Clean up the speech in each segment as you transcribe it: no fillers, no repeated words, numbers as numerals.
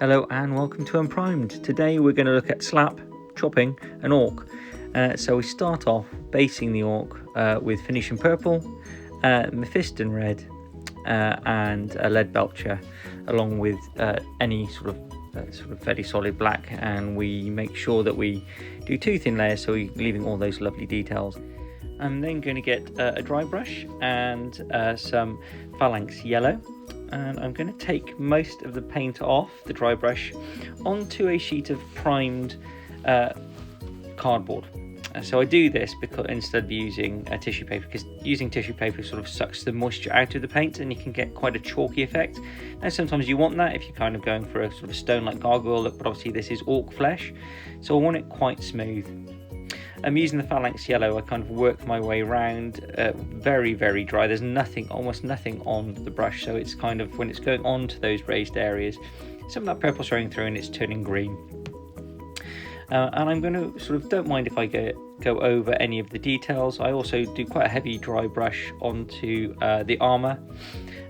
Hello and welcome to Unprimed. Today we're going to look at slap, chopping an orc. So we start off basing the orc with Phoenician purple, Mephiston red and a lead belcher, along with any sort of fairly solid black, and we make sure that we do 2 thin layers, so we're leaving all those lovely details. I'm then going to get a dry brush and some Phalanx Yellow, and I'm going to take most of the paint off the dry brush onto a sheet of primed cardboard. So I do this because instead of using tissue paper, because using tissue paper sort of sucks the moisture out of the paint and you can get quite a chalky effect. Now sometimes you want that if you're kind of going for a sort of stone-like gargoyle look, but obviously this is Ork Flesh, so I want it quite smooth. I'm using the Phalanx Yellow. I kind of work my way around, very, very dry. There's nothing, almost nothing on the brush, so it's kind of, when it's going on to those raised areas, some of that purple showing through and it's turning green. And I'm going to sort of, don't mind if I go over any of the details. I also do quite a heavy dry brush onto the armour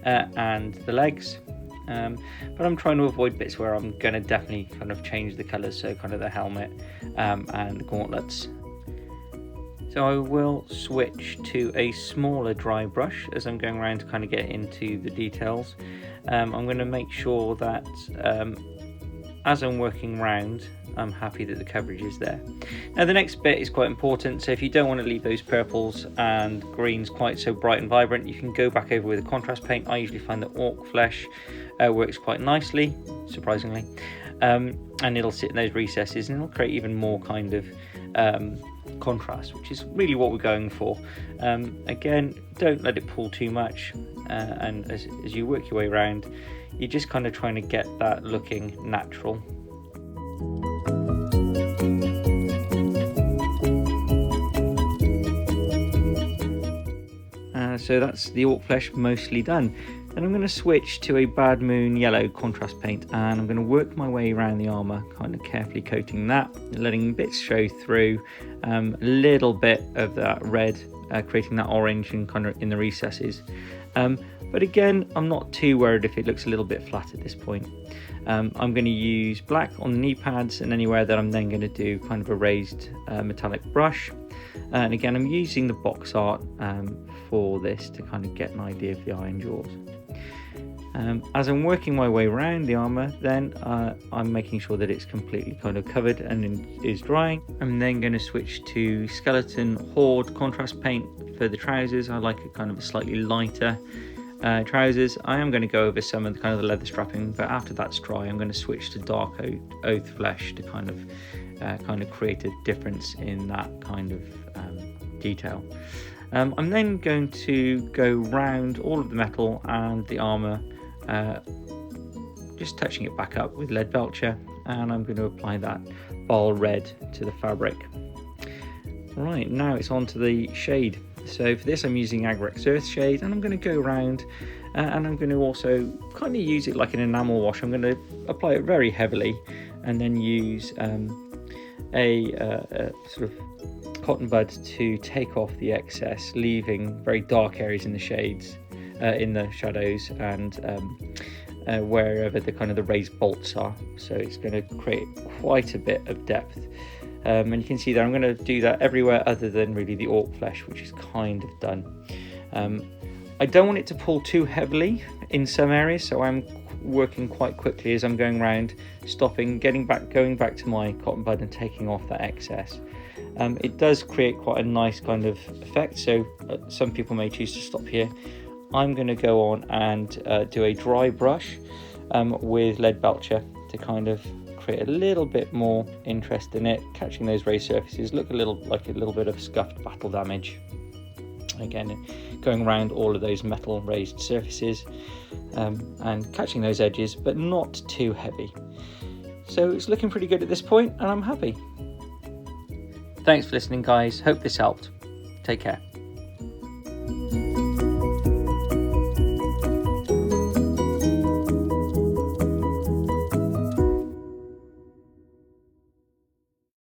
and the legs. But I'm trying to avoid bits where I'm going to definitely kind of change the colours, so kind of the helmet and the gauntlets. So I will switch to a smaller dry brush as I'm going around to kind of get into the details. I'm going to make sure that as I'm working around, I'm happy that the coverage is there. Now the next bit is quite important, so if you don't want to leave those purples and greens quite so bright and vibrant, you can go back over with a contrast paint. I usually find that Ork Flesh works quite nicely, surprisingly, and it'll sit in those recesses and it'll create even more kind of contrast, which is really what we're going for. Again, don't let it pull too much, and as you work your way around, you're just kind of trying to get that looking natural. So that's the Ork Flesh mostly done. Then I'm going to switch to a Bad Moon Yellow contrast paint, and I'm going to work my way around the armour, kind of carefully coating that, letting bits show through, a little bit of that red, creating that orange and kind of in the recesses. But again, I'm not too worried if it looks a little bit flat at this point. I'm going to use black on the knee pads and anywhere that I'm then going to do kind of a raised metallic brush. And again, I'm using the box art for this to kind of get an idea of the iron jaws. As I'm working my way around the armour, then I'm making sure that it's completely kind of covered and is drying. I'm then going to switch to Skeleton Horde contrast paint for the trousers. I like a kind of a slightly lighter trousers. I am going to go over some of the kind of the leather strapping, but after that's dry, I'm going to switch to dark oath flesh to kind of create a difference in that kind of detail. I'm then going to go round all of the metal and the armour, just touching it back up with lead belcher, and I'm going to apply that ball red to the fabric. Right, now it's on to the shade. So for this I'm using Agrex Earth shade, and I'm going to go around and I'm going to also kind of use it like an enamel wash. I'm going to apply it very heavily and then use a sort of cotton bud to take off the excess, leaving very dark areas in the shades, in the shadows, and wherever the kind of the raised bolts are. So it's going to create quite a bit of depth. And you can see there I'm going to do that everywhere other than really the Ork Flesh, which is kind of done. I don't want it to pull too heavily in some areas, so I'm working quite quickly as I'm going around, stopping, going back to my cotton bud and taking off that excess. It does create quite a nice kind of effect, so some people may choose to stop here. I'm going to go on and do a dry brush with lead belcher to kind of create a little bit more interest in it, catching those raised surfaces, look a little bit of scuffed battle damage. Again, going around all of those metal raised surfaces and catching those edges, but not too heavy. So it's looking pretty good at this point, and I'm happy. Thanks for listening, guys. Hope this helped. Take care.